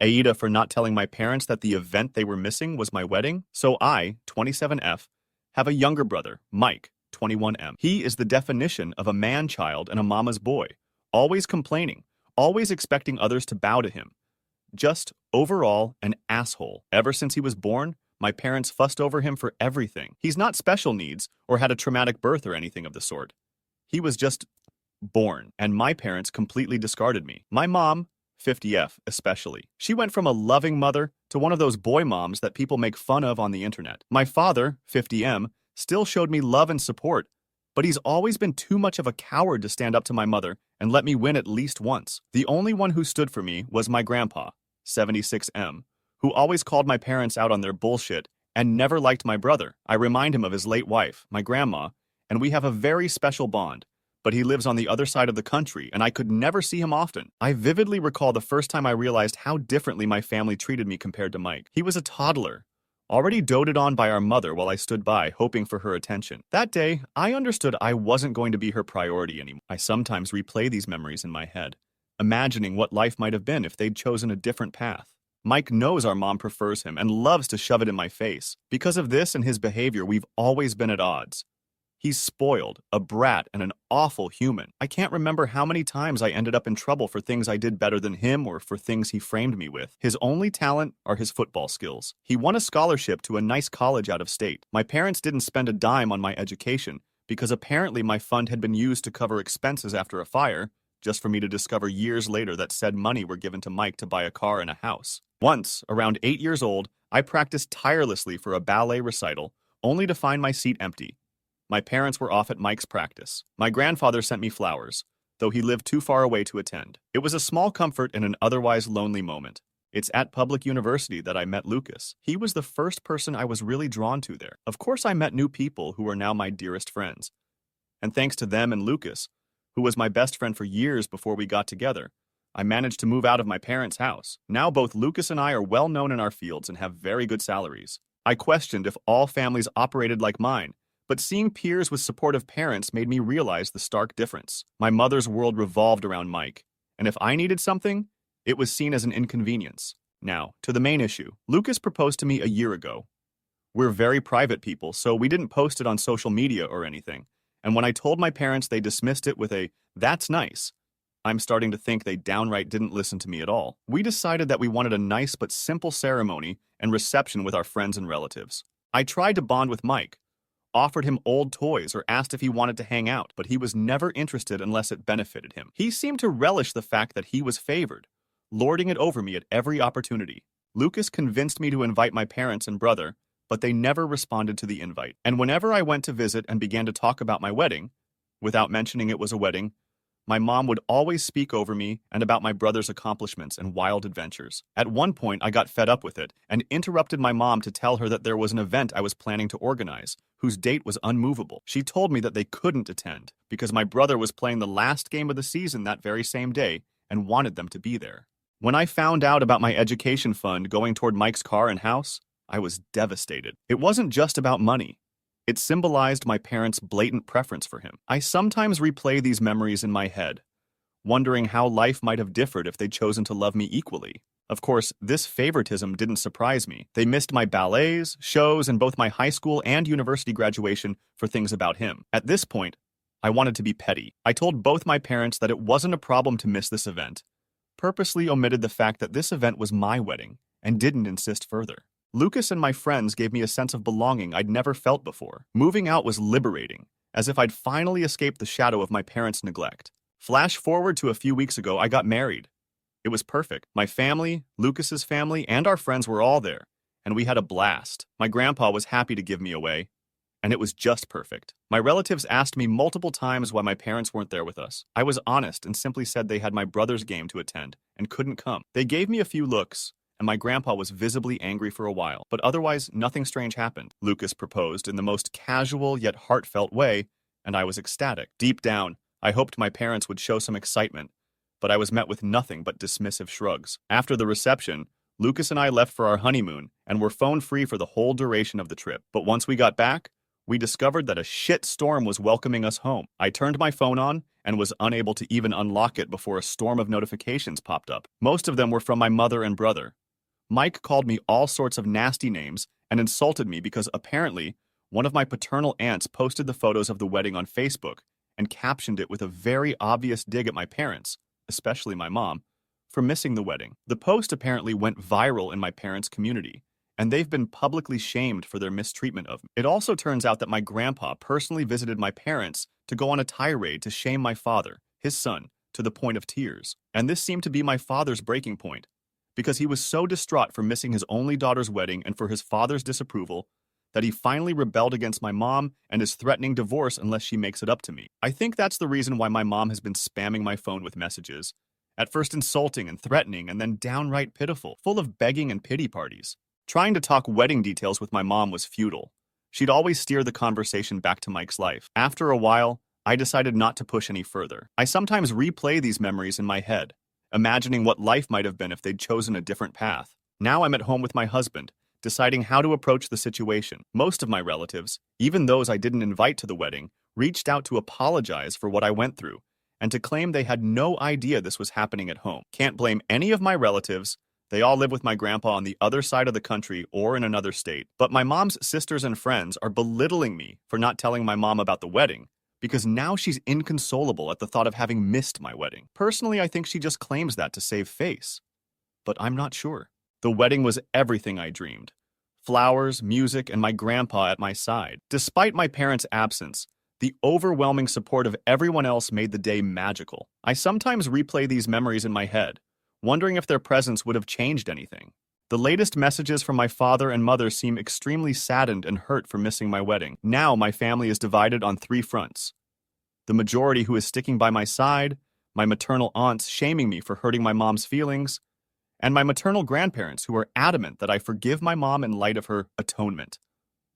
Aida for not telling my parents that the event they were missing was my wedding. So I, 27F, have a younger brother, Mike, 21M. He is the definition of a man-child and a mama's boy, always complaining, always expecting others to bow to him. Just, overall, an asshole. Ever since he was born, my parents fussed over him for everything. He's not special needs or had a traumatic birth or anything of the sort. He was just born, and my parents completely discarded me. My mom, 50F especially. She went from a loving mother to one of those boy moms that people make fun of on the internet. My father, 50M, still showed me love and support, but he's always been too much of a coward to stand up to my mother and let me win at least once. The only one who stood for me was my grandpa, 76M, who always called my parents out on their bullshit and never liked my brother. I remind him of his late wife, my grandma, and we have a very special bond. But he lives on the other side of the country, and I could never see him often. I vividly recall the first time I realized how differently my family treated me compared to Mike. He was a toddler, already doted on by our mother while I stood by, hoping for her attention. That day, I understood I wasn't going to be her priority anymore. I sometimes replay these memories in my head, imagining what life might have been if they'd chosen a different path. Mike knows our mom prefers him and loves to shove it in my face. Because of this and his behavior, we've always been at odds. He's spoiled, a brat, and an awful human. I can't remember how many times I ended up in trouble for things I did better than him or for things he framed me with. His only talent are his football skills. He won a scholarship to a nice college out of state. My parents didn't spend a dime on my education because apparently my fund had been used to cover expenses after a fire, just for me to discover years later that said money were given to Mike to buy a car and a house. Once, around 8 years old, I practiced tirelessly for a ballet recital, only to find my seat empty. My parents were off at Mike's practice. My grandfather sent me flowers, though he lived too far away to attend. It was a small comfort in an otherwise lonely moment. It's at public university that I met Lucas. He was the first person I was really drawn to there. Of course, I met new people who are now my dearest friends. And thanks to them and Lucas, who was my best friend for years before we got together, I managed to move out of my parents' house. Now both Lucas and I are well known in our fields and have very good salaries. I questioned if all families operated like mine, but seeing peers with supportive parents made me realize the stark difference. My mother's world revolved around Mike, and if I needed something, it was seen as an inconvenience. Now, to the main issue. Lucas proposed to me a year ago. We're very private people, so we didn't post it on social media or anything, and when I told my parents, they dismissed it with a, "That's nice." I'm starting to think they downright didn't listen to me at all. We decided that we wanted a nice but simple ceremony and reception with our friends and relatives. I tried to bond with Mike, offered him old toys or asked if he wanted to hang out, but he was never interested unless it benefited him. He seemed to relish the fact that he was favored, lording it over me at every opportunity. Lucas convinced me to invite my parents and brother, but they never responded to the invite. And whenever I went to visit and began to talk about my wedding, without mentioning it was a wedding, my mom would always speak over me and about my brother's accomplishments and wild adventures. At one point, I got fed up with it and interrupted my mom to tell her that there was an event I was planning to organize, whose date was unmovable. She told me that they couldn't attend because my brother was playing the last game of the season that very same day and wanted them to be there. When I found out about my education fund going toward Mike's car and house, I was devastated. It wasn't just about money. It symbolized my parents' blatant preference for him. I sometimes replay these memories in my head, wondering how life might have differed if they'd chosen to love me equally. Of course, this favoritism didn't surprise me. They missed my ballets, shows, and both my high school and university graduation for things about him. At this point, I wanted to be petty. I told both my parents that it wasn't a problem to miss this event, purposely omitted the fact that this event was my wedding, and didn't insist further. Lucas and my friends gave me a sense of belonging I'd never felt before. Moving out was liberating, as if I'd finally escaped the shadow of my parents' neglect. Flash forward to a few weeks ago, I got married. It was perfect. My family, Lucas's family, and our friends were all there, and we had a blast. My grandpa was happy to give me away, and it was just perfect. My relatives asked me multiple times why my parents weren't there with us. I was honest and simply said they had my brother's game to attend and couldn't come. They gave me a few looks, and my grandpa was visibly angry for a while, but otherwise nothing strange happened. Lucas proposed in the most casual yet heartfelt way, and I was ecstatic. Deep down, I hoped my parents would show some excitement, but I was met with nothing but dismissive shrugs. After the reception, Lucas and I left for our honeymoon and were phone-free for the whole duration of the trip. But once we got back, we discovered that a shit storm was welcoming us home. I turned my phone on and was unable to even unlock it before a storm of notifications popped up. Most of them were from my mother and brother. Mike called me all sorts of nasty names and insulted me because apparently one of my paternal aunts posted the photos of the wedding on Facebook and captioned it with a very obvious dig at my parents, especially my mom, for missing the wedding. The post apparently went viral in my parents' community, and they've been publicly shamed for their mistreatment of me. It also turns out that my grandpa personally visited my parents to go on a tirade to shame my father, his son, to the point of tears. And this seemed to be my father's breaking point, because he was so distraught for missing his only daughter's wedding and for his father's disapproval that he finally rebelled against my mom and is threatening divorce unless she makes it up to me. I think that's the reason why my mom has been spamming my phone with messages, at first insulting and threatening and then downright pitiful, full of begging and pity parties. Trying to talk wedding details with my mom was futile. She'd always steer the conversation back to Mike's life. After a while, I decided not to push any further. I sometimes replay these memories in my head, imagining what life might have been if they'd chosen a different path. Now I'm at home with my husband, deciding how to approach the situation. Most of my relatives, even those I didn't invite to the wedding, reached out to apologize for what I went through and to claim they had no idea this was happening at home. Can't blame any of my relatives. They all live with my grandpa on the other side of the country or in another state. But my mom's sisters and friends are belittling me for not telling my mom about the wedding because now she's inconsolable at the thought of having missed my wedding. Personally, I think she just claims that to save face. But I'm not sure. The wedding was everything I dreamed. Flowers, music, and my grandpa at my side. Despite my parents' absence, the overwhelming support of everyone else made the day magical. I sometimes replay these memories in my head, wondering if their presence would have changed anything. The latest messages from my father and mother seem extremely saddened and hurt for missing my wedding. Now my family is divided on 3 fronts. The majority who is sticking by my side, my maternal aunts shaming me for hurting my mom's feelings, and my maternal grandparents who are adamant that I forgive my mom in light of her atonement.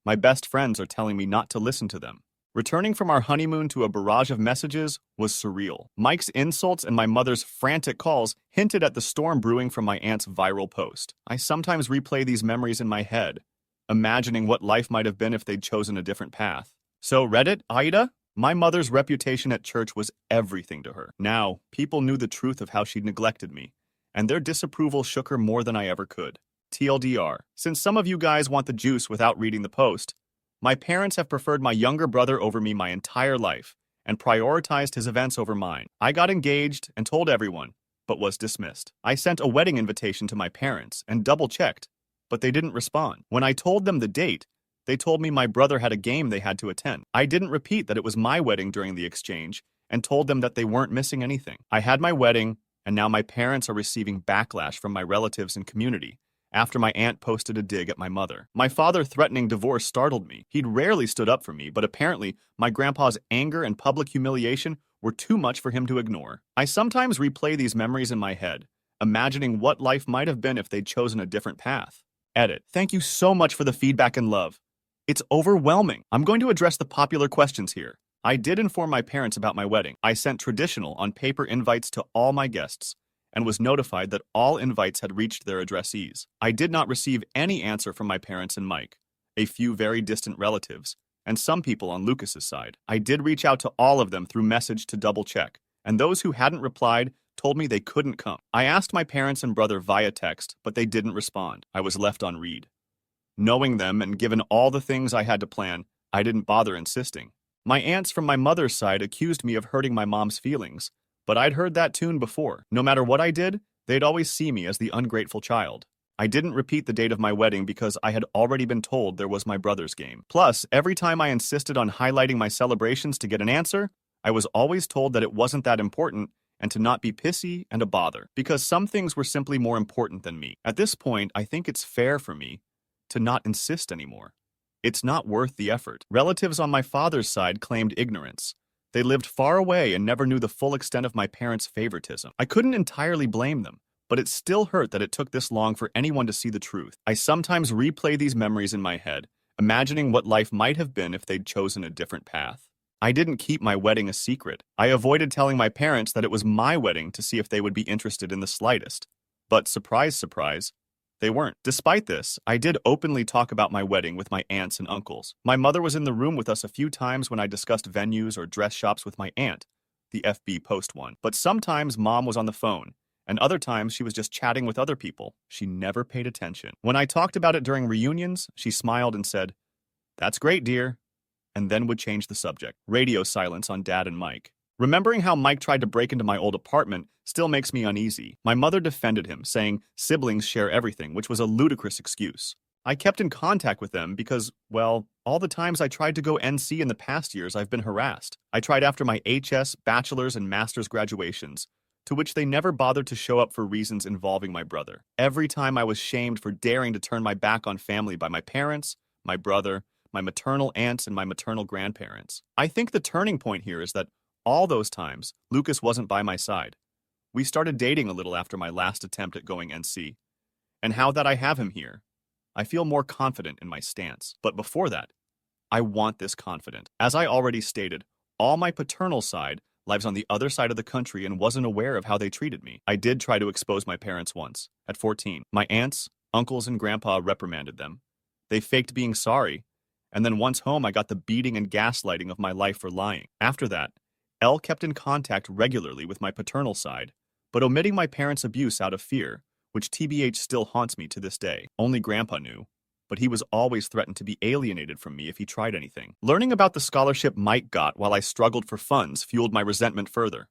My best friends are telling me not to listen to them. Returning from our honeymoon to a barrage of messages was surreal. Mike's insults and my mother's frantic calls hinted at the storm brewing from my aunt's viral post. I sometimes replay these memories in my head, imagining what life might have been if they'd chosen a different path. So Reddit, Aida? My mother's reputation at church was everything to her. Now, people knew the truth of how she'd neglected me, and their disapproval shook her more than I ever could. TLDR, since some of you guys want the juice without reading the post, my parents have preferred my younger brother over me my entire life and prioritized his events over mine. I got engaged and told everyone, but was dismissed. I sent a wedding invitation to my parents and double-checked, but they didn't respond. When I told them the date, they told me my brother had a game they had to attend. I didn't repeat that it was my wedding during the exchange and told them that they weren't missing anything. I had my wedding, and now my parents are receiving backlash from my relatives and community after my aunt posted a dig at my mother. My father threatening divorce startled me. He'd rarely stood up for me, but apparently my grandpa's anger and public humiliation were too much for him to ignore. I sometimes replay these memories in my head, imagining what life might have been if they'd chosen a different path. Edit. Thank you so much for the feedback and love. It's overwhelming. I'm going to address the popular questions here. I did inform my parents about my wedding. I sent traditional on paper invites to all my guests and was notified that all invites had reached their addressees. I did not receive any answer from my parents and Mike, a few very distant relatives, and some people on Lucas's side. I did reach out to all of them through message to double check, and those who hadn't replied told me they couldn't come. I asked my parents and brother via text, but they didn't respond. I was left on read. Knowing them and given all the things I had to plan, I didn't bother insisting. My aunts from my mother's side accused me of hurting my mom's feelings, but I'd heard that tune before. No matter what I did, they'd always see me as the ungrateful child. I didn't repeat the date of my wedding because I had already been told there was my brother's game. Plus, every time I insisted on highlighting my celebrations to get an answer, I was always told that it wasn't that important and to not be pissy and a bother, because some things were simply more important than me. At this point, I think it's fair for me to not insist anymore. It's not worth the effort. Relatives on my father's side claimed ignorance. They lived far away and never knew the full extent of my parents' favoritism. I couldn't entirely blame them, but it still hurt that it took this long for anyone to see the truth. I sometimes replay these memories in my head, imagining what life might have been if they'd chosen a different path. I didn't keep my wedding a secret. I avoided telling my parents that it was my wedding to see if they would be interested in the slightest. But surprise, surprise, They weren't. Despite this, I did openly talk about my wedding with my aunts and uncles. My mother was in the room with us a few times when I discussed venues or dress shops with my aunt, the FB post one. But sometimes mom was on the phone, and other times she was just chatting with other people. She never paid attention. When I talked about it during reunions, she smiled and said, "That's great, dear," and then would change the subject. Radio silence on Dad and Mike. Remembering how Mike tried to break into my old apartment still makes me uneasy. My mother defended him, saying siblings share everything, which was a ludicrous excuse. I kept in contact with them because, well, all the times I tried to go NC in the past years, I've been harassed. I tried after my HS, bachelor's, and master's graduations, to which they never bothered to show up for reasons involving my brother. Every time I was shamed for daring to turn my back on family by my parents, my brother, my maternal aunts, and my maternal grandparents. I think the turning point here is that all those times, Lucas wasn't by my side. We started dating a little after my last attempt at going NC. And now that I have him here, I feel more confident in my stance. But before that, I want this confident. As I already stated, all my paternal side lives on the other side of the country and wasn't aware of how they treated me. I did try to expose my parents once, at 14. My aunts, uncles, and grandpa reprimanded them. They faked being sorry, and then once home I got the beating and gaslighting of my life for lying. After that, Elle kept in contact regularly with my paternal side, but omitting my parents' abuse out of fear, which TBH still haunts me to this day. Only Grandpa knew, but he was always threatened to be alienated from me if he tried anything. Learning about the scholarship Mike got while I struggled for funds fueled my resentment further.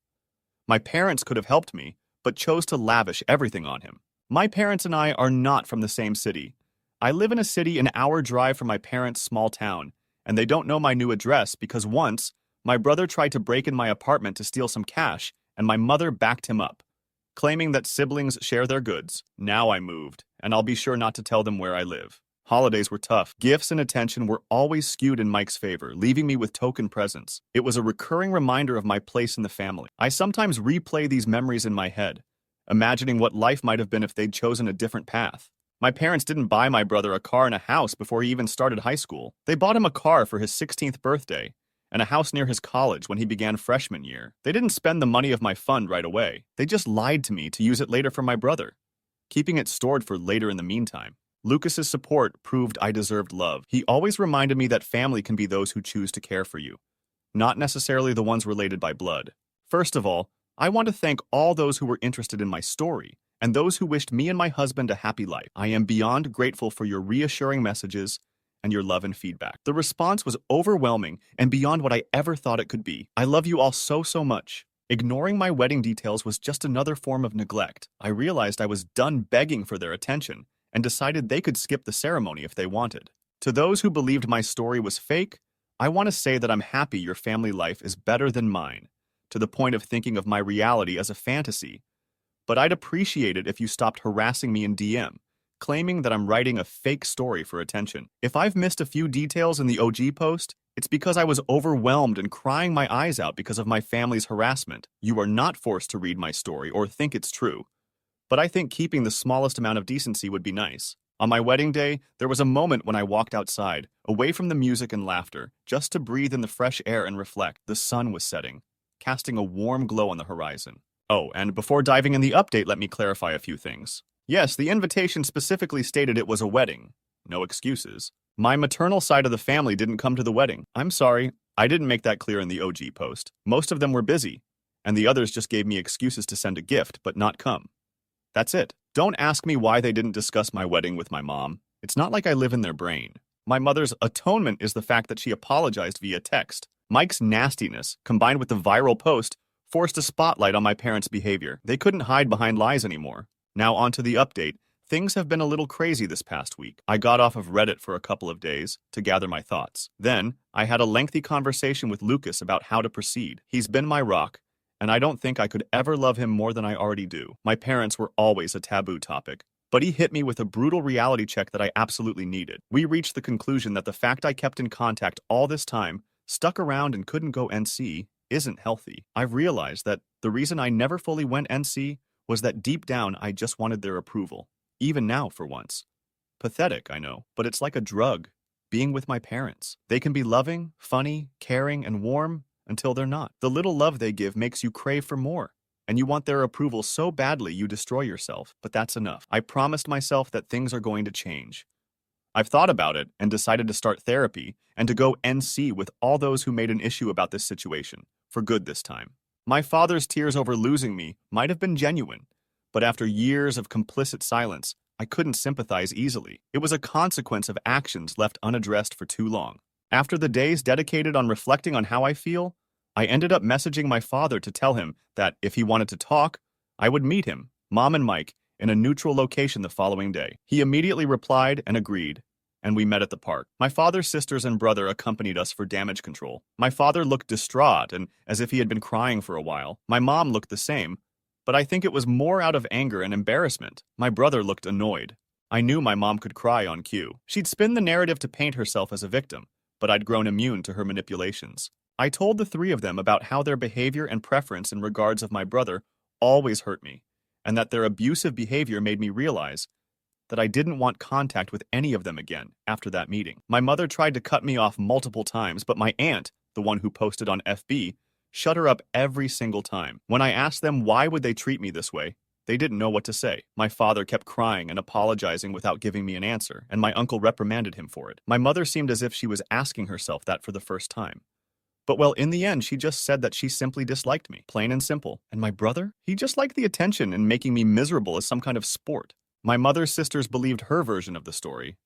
My parents could have helped me, but chose to lavish everything on him. My parents and I are not from the same city. I live in a city an hour drive from my parents' small town, and they don't know my new address because once, my brother tried to break in my apartment to steal some cash, and my mother backed him up, claiming that siblings share their goods. Now I moved, and I'll be sure not to tell them where I live. Holidays were tough. Gifts and attention were always skewed in Mike's favor, leaving me with token presents. It was a recurring reminder of my place in the family. I sometimes replay these memories in my head, imagining what life might have been if they'd chosen a different path. My parents didn't buy my brother a car and a house before he even started high school. They bought him a car for his 16th birthday, and a house near his college when he began freshman year. They didn't spend the money of my fund right away. They just lied to me to use it later for my brother, keeping it stored for later in the meantime. Lucas's support proved I deserved love. He always reminded me that family can be those who choose to care for you, not necessarily the ones related by blood. First of all, I want to thank all those who were interested in my story and those who wished me and my husband a happy life. I am beyond grateful for your reassuring messages and your love and feedback. The response was overwhelming and beyond what I ever thought it could be. I love you all so much. Ignoring my wedding details was just another form of neglect. I realized I was done begging for their attention and decided they could skip the ceremony if they wanted. To those who believed my story was fake, I want to say that I'm happy your family life is better than mine, to the point of thinking of my reality as a fantasy. But I'd appreciate it if you stopped harassing me in DM, claiming that I'm writing a fake story for attention. If I've missed a few details in the OG post, it's because I was overwhelmed and crying my eyes out because of my family's harassment. You are not forced to read my story or think it's true, but I think keeping the smallest amount of decency would be nice. On my wedding day, there was a moment when I walked outside, away from the music and laughter, just to breathe in the fresh air and reflect. The sun was setting, casting a warm glow on the horizon. Oh, and before diving in the update, let me clarify a few things. Yes, the invitation specifically stated it was a wedding. No excuses. My maternal side of the family didn't come to the wedding. I'm sorry, I didn't make that clear in the OG post. Most of them were busy, and the others just gave me excuses to send a gift, but not come. That's it. Don't ask me why they didn't discuss my wedding with my mom. It's not like I live in their brain. My mother's atonement is the fact that she apologized via text. Mike's nastiness, combined with the viral post, forced a spotlight on my parents' behavior. They couldn't hide behind lies anymore. Now onto the update. Things have been a little crazy this past week. I got off of Reddit for a couple of days to gather my thoughts. Then, I had a lengthy conversation with Lucas about how to proceed. He's been my rock, and I don't think I could ever love him more than I already do. My parents were always a taboo topic, but he hit me with a brutal reality check that I absolutely needed. We reached the conclusion that the fact I kept in contact all this time, stuck around and couldn't go NC, isn't healthy. I've realized that the reason I never fully went NC was that deep down I just wanted their approval. Even now, for once. Pathetic, I know, but it's like a drug, being with my parents. They can be loving, funny, caring, and warm until they're not. The little love they give makes you crave for more. and you want their approval so badly you destroy yourself, but that's enough. I promised myself that things are going to change. I've thought about it and decided to start therapy and to go NC with all those who made an issue about this situation, for good this time. My father's tears over losing me might have been genuine, but after years of complicit silence, I couldn't sympathize easily. It was a consequence of actions left unaddressed for too long. After the days dedicated on reflecting on how I feel, I ended up messaging my father to tell him that if he wanted to talk, I would meet him, Mom and Mike, in a neutral location the following day. He immediately replied and agreed, and we met at the park. My father's sisters and brother accompanied us for damage control. My father looked distraught and as if he had been crying for a while. My mom looked the same, but I think it was more out of anger and embarrassment. My brother looked annoyed. I knew my mom could cry on cue. She'd spin the narrative to paint herself as a victim, but I'd grown immune to her manipulations. I told the three of them about how their behavior and preference in regards of my brother always hurt me, and that their abusive behavior made me realize that I didn't want contact with any of them again after that meeting. My mother tried to cut me off multiple times, but my aunt, the one who posted on FB, shut her up every single time. When I asked them why would they treat me this way, they didn't know what to say. My father kept crying and apologizing without giving me an answer, and my uncle reprimanded him for it. My mother seemed as if she was asking herself that for the first time. But well, in the end, she just said that she simply disliked me, plain and simple. And my brother? He just liked the attention and making me miserable as some kind of sport. My mother's sisters believed her version of the story.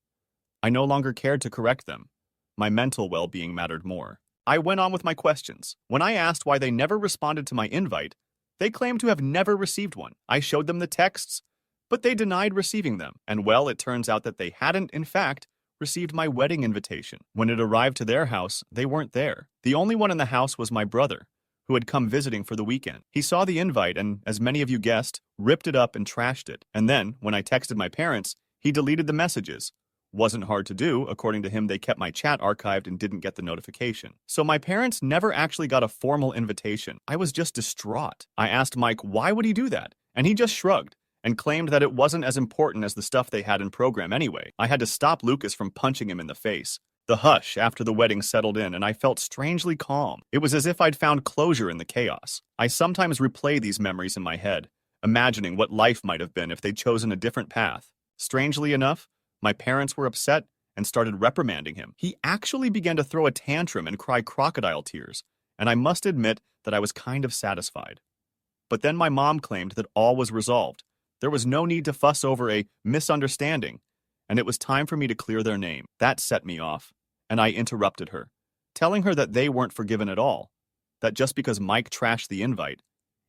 I no longer cared to correct them. My mental well-being mattered more. I went on with my questions. When I asked why they never responded to my invite, they claimed to have never received one. I showed them the texts, but they denied receiving them. And well, it turns out that they hadn't, in fact, received my wedding invitation. When it arrived to their house, they weren't there. The only one in the house was my brother, who had come visiting for the weekend. He saw the invite and, as many of you guessed, ripped it up and trashed it. And then, when I texted my parents, he deleted the messages. Wasn't hard to do. According to him, they kept my chat archived and didn't get the notification. So my parents never actually got a formal invitation. I was just distraught. I asked Mike why would he do that, and he just shrugged and claimed that it wasn't as important as the stuff they had in program anyway. I had to stop Lucas from punching him in the face. The hush after the wedding settled in, and I felt strangely calm. It was as if I'd found closure in the chaos. I sometimes replay these memories in my head, imagining what life might have been if they'd chosen a different path. Strangely enough, my parents were upset and started reprimanding him. He actually began to throw a tantrum and cry crocodile tears, and I must admit that I was kind of satisfied. But then my mom claimed that all was resolved. There was no need to fuss over a misunderstanding, and it was time for me to clear their name. That set me off, and I interrupted her, telling her that they weren't forgiven at all, that just because Mike trashed the invite,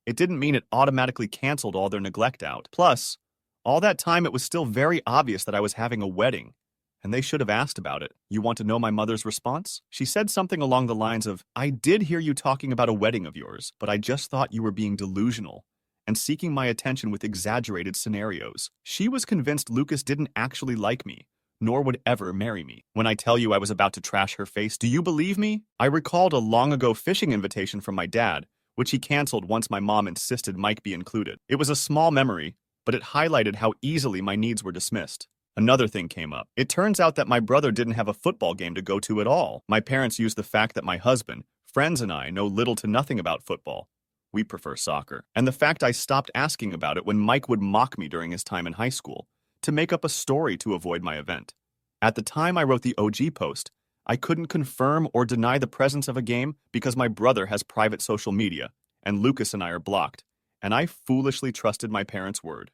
it didn't mean it automatically canceled all their neglect out. Plus, all that time it was still very obvious that I was having a wedding, and they should have asked about it. You want to know my mother's response? She said something along the lines of, I did hear you talking about a wedding of yours, but I just thought you were being delusional and seeking my attention with exaggerated scenarios. She was convinced Lucas didn't actually like me, nor would ever marry me. When I tell you I was about to trash her face, do you believe me? I recalled a long-ago fishing invitation from my dad, which he canceled once my mom insisted Mike be included. It was a small memory, but it highlighted how easily my needs were dismissed. Another thing came up. It turns out that my brother didn't have a football game to go to at all. My parents used the fact that my husband, friends, and I know little to nothing about football. We prefer soccer. And the fact I stopped asking about it when Mike would mock me during his time in high school to make up a story to avoid my event. At the time I wrote the OG post, I couldn't confirm or deny the presence of a game because my brother has private social media, and Lucas and I are blocked, and I foolishly trusted my parents' word.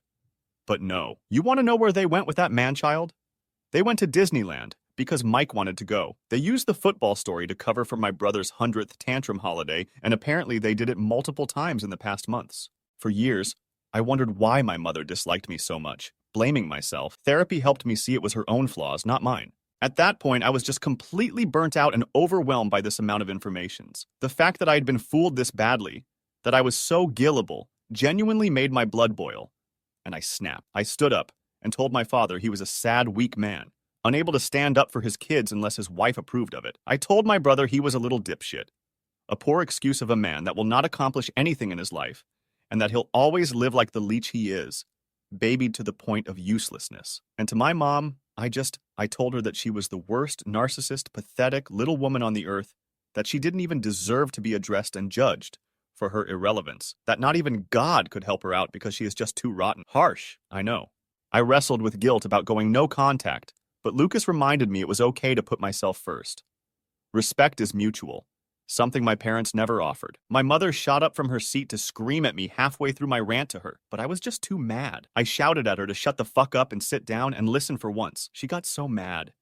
But no. You want to know where they went with that man-child? They went to Disneyland because Mike wanted to go. They used the football story to cover for my brother's 100th tantrum holiday, and apparently they did it multiple times in the past months. For years, I wondered why my mother disliked me so much, blaming myself. Therapy helped me see it was her own flaws, not mine. At that point, I was just completely burnt out and overwhelmed by this amount of information. The fact that I had been fooled this badly, that I was so gullible, genuinely made my blood boil. And I snapped. I stood up and told my father he was a sad, weak man, unable to stand up for his kids unless his wife approved of it. I told my brother he was a little dipshit, a poor excuse of a man that will not accomplish anything in his life, and that he'll always live like the leech he is, babied to the point of uselessness. And to my mom, I told her that she was the worst, narcissist, pathetic little woman on the earth, that she didn't even deserve to be addressed and judged for her irrelevance, that not even God could help her out because she is just too rotten. Harsh, I know. I wrestled with guilt about going no contact, but Lucas reminded me it was okay to put myself first. Respect is mutual, something my parents never offered. My mother shot up from her seat to scream at me halfway through my rant to her, but I was just too mad. I shouted at her to shut the fuck up and sit down and listen for once. She got so mad.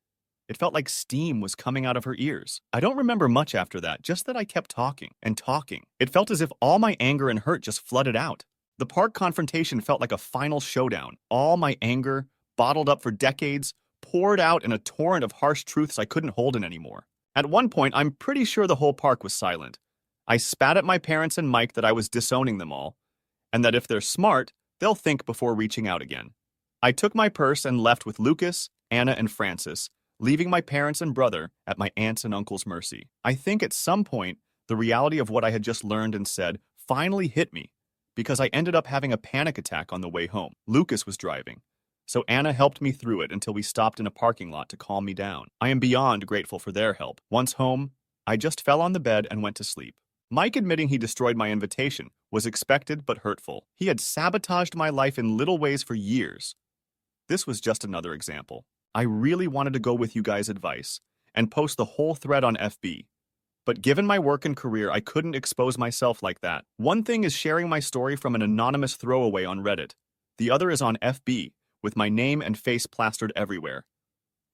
It felt like steam was coming out of her ears. I don't remember much after that, just that I kept talking and talking. It felt as if all my anger and hurt just flooded out. The park confrontation felt like a final showdown. All my anger, bottled up for decades, poured out in a torrent of harsh truths I couldn't hold in anymore. At one point, I'm pretty sure the whole park was silent. I spat at my parents and Mike that I was disowning them all, and that if they're smart, they'll think before reaching out again. I took my purse and left with Lucas, Anna, and Francis, leaving my parents and brother at my aunts and uncle's mercy. I think at some point, the reality of what I had just learned and said finally hit me, because I ended up having a panic attack on the way home. Lucas was driving, so Anna helped me through it until we stopped in a parking lot to calm me down. I am beyond grateful for their help. Once home, I just fell on the bed and went to sleep. Mike admitting he destroyed my invitation was expected but hurtful. He had sabotaged my life in little ways for years. This was just another example. I really wanted to go with you guys' advice and post the whole thread on FB. But given my work and career, I couldn't expose myself like that. One thing is sharing my story from an anonymous throwaway on Reddit. The other is on FB, with my name and face plastered everywhere.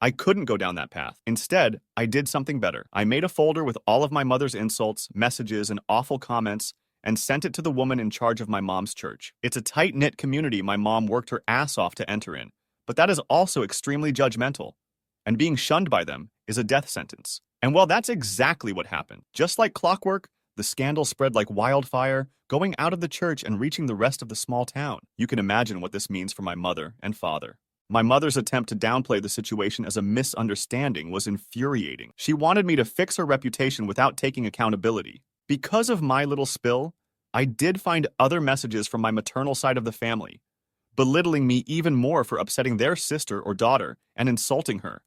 I couldn't go down that path. Instead, I did something better. I made a folder with all of my mother's insults, messages, and awful comments, and sent it to the woman in charge of my mom's church. It's a tight-knit community my mom worked her ass off to enter in, but that is also extremely judgmental, and being shunned by them is a death sentence. And well, that's exactly what happened. Just like clockwork, the scandal spread like wildfire, going out of the church and reaching the rest of the small town. You can imagine what this means for my mother and father. My mother's attempt to downplay the situation as a misunderstanding was infuriating. She wanted me to fix her reputation without taking accountability. Because of my little spill, I did find other messages from my maternal side of the family, belittling me even more for upsetting their sister or daughter and insulting her.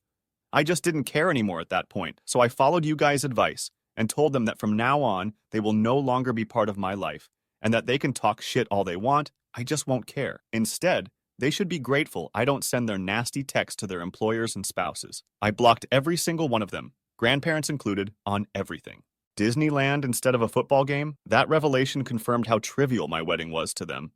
I just didn't care anymore at that point, so I followed you guys' advice and told them that from now on, they will no longer be part of my life, and that they can talk shit all they want, I just won't care. Instead, they should be grateful I don't send their nasty texts to their employers and spouses. I blocked every single one of them, grandparents included, on everything. Disneyland instead of a football game? That revelation confirmed how trivial my wedding was to them.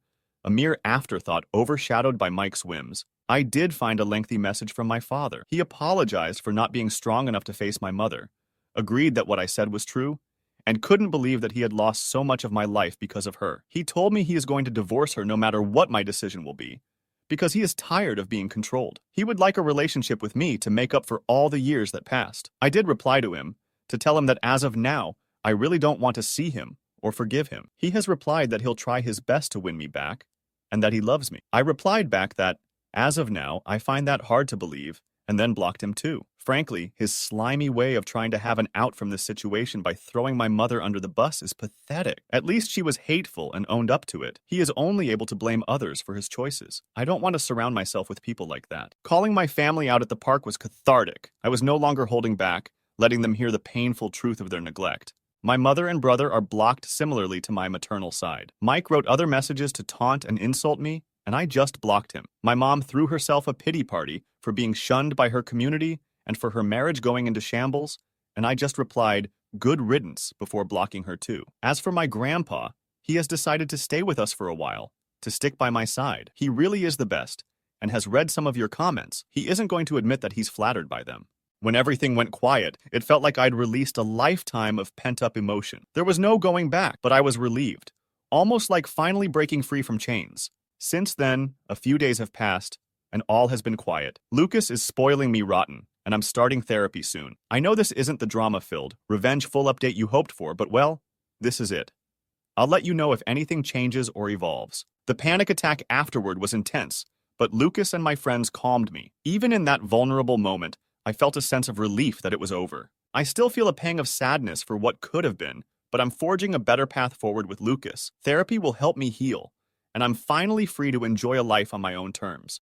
A mere afterthought overshadowed by Mike's whims. I did find a lengthy message from my father. He apologized for not being strong enough to face my mother, agreed that what I said was true, and couldn't believe that he had lost so much of my life because of her. He told me he is going to divorce her no matter what my decision will be, because he is tired of being controlled. He would like a relationship with me to make up for all the years that passed. I did reply to him, to tell him that as of now, I really don't want to see him or forgive him. He has replied that he'll try his best to win me back, and that he loves me. I replied back that, as of now, I find that hard to believe, and then blocked him too. Frankly, his slimy way of trying to have an out from this situation by throwing my mother under the bus is pathetic. At least she was hateful and owned up to it. He is only able to blame others for his choices. I don't want to surround myself with people like that. Calling my family out at the park was cathartic. I was no longer holding back, letting them hear the painful truth of their neglect. My mother and brother are blocked similarly to my maternal side. Mike wrote other messages to taunt and insult me, and I just blocked him. My mom threw herself a pity party for being shunned by her community and for her marriage going into shambles, and I just replied, good riddance, before blocking her too. As for my grandpa, he has decided to stay with us for a while, to stick by my side. He really is the best, and has read some of your comments. He isn't going to admit that he's flattered by them. When everything went quiet, it felt like I'd released a lifetime of pent-up emotion. There was no going back, but I was relieved, almost like finally breaking free from chains. Since then, a few days have passed, and all has been quiet. Lucas is spoiling me rotten, and I'm starting therapy soon. I know this isn't the drama-filled, revenge-full update you hoped for, but well, this is it. I'll let you know if anything changes or evolves. The panic attack afterward was intense, but Lucas and my friends calmed me. Even in that vulnerable moment, I felt a sense of relief that it was over. I still feel a pang of sadness for what could have been, but I'm forging a better path forward with Lucas. Therapy will help me heal, and I'm finally free to enjoy a life on my own terms.